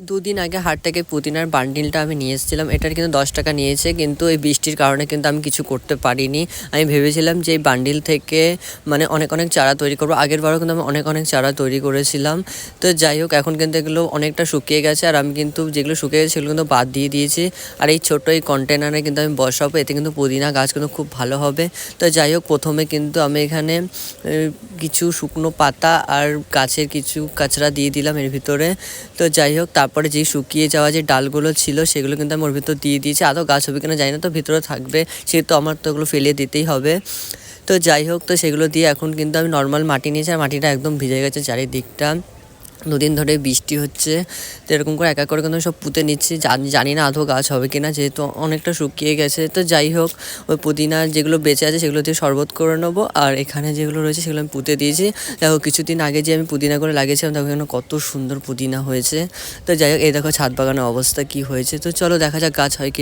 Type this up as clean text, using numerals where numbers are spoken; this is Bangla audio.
দুদিন আগে হাট থেকে পুদিনার বান্ডিলটা আমি নিয়ে এসেছিলাম। এটার কিন্তু 10 টাকা নিয়েছে, কিন্তু এই বৃষ্টির কারণে কিন্তু আমি কিছু করতে পারিনি। আমি ভেবেছিলাম যে এই বান্ডিল থেকে মানে অনেক অনেক চারা তৈরি করবো। আগের বারও কিন্তু আমি অনেক অনেক চারা তৈরি করেছিলাম। তো যাই হোক, এখন কিন্তু এগুলো অনেকটা শুকিয়ে গেছে, আর আমি কিন্তু যেগুলো শুকিয়ে গেছে সেগুলো কিন্তু বাদ দিয়ে দিয়েছি। আর এই ছোট্ট এই কন্টেনারে কিন্তু আমি বসাবো, এতে কিন্তু পুদিনা গাছ কিন্তু খুব ভালো হবে। তো যাই হোক, প্রথমে কিন্তু আমি এখানে কিছু শুকনো পাতা আর গাছের কিছু কাঁচরা দিয়ে দিলাম এর ভিতরে। তো যাই হোক, তারপরে যেই শুকিয়ে যাওয়া যে ডালগুলো ছিল সেগুলো কিন্তু আমি ওর ভিতর দিয়ে দিয়েছি। আদৌ গাছ হবে কিনা জানি না, তো ভিতরে থাকবে, সেহেতু আমার তো ওগুলো ফেলে দিতেই হবে। তো যাই হোক, তো সেগুলো দিয়ে এখন কিন্তু আমি নর্মাল মাটি নিয়েছি, আর মাটিটা একদম ভিজে গেছে চারিদিকটা। দুদিন ধরে বৃষ্টি হচ্ছে, তো এরকম করে এক এক করে কিন্তু সব পুঁতে নিচ্ছি। জানি না আদৌ গাছ হবে কিনা, যেহেতু অনেকটা শুকিয়ে গেছে। তো যাই হোক, ওই পুদিনা যেগুলো বেঁচে আছে সেগুলো দিয়ে শরবত করে নেবো, আর এখানে যেগুলো রয়েছে সেগুলো আমি পুঁতে দিয়েছি। দেখো, কিছুদিন আগে যে আমি পুদিনা করে লাগিয়েছিলাম, দেখো এখানে কত সুন্দর পুদিনা হয়েছে। তো যাই হোক, এই দেখো ছাদ বাগানের অবস্থা কি হয়েছে। তো চলো দেখা যাক গাছ হয় কি।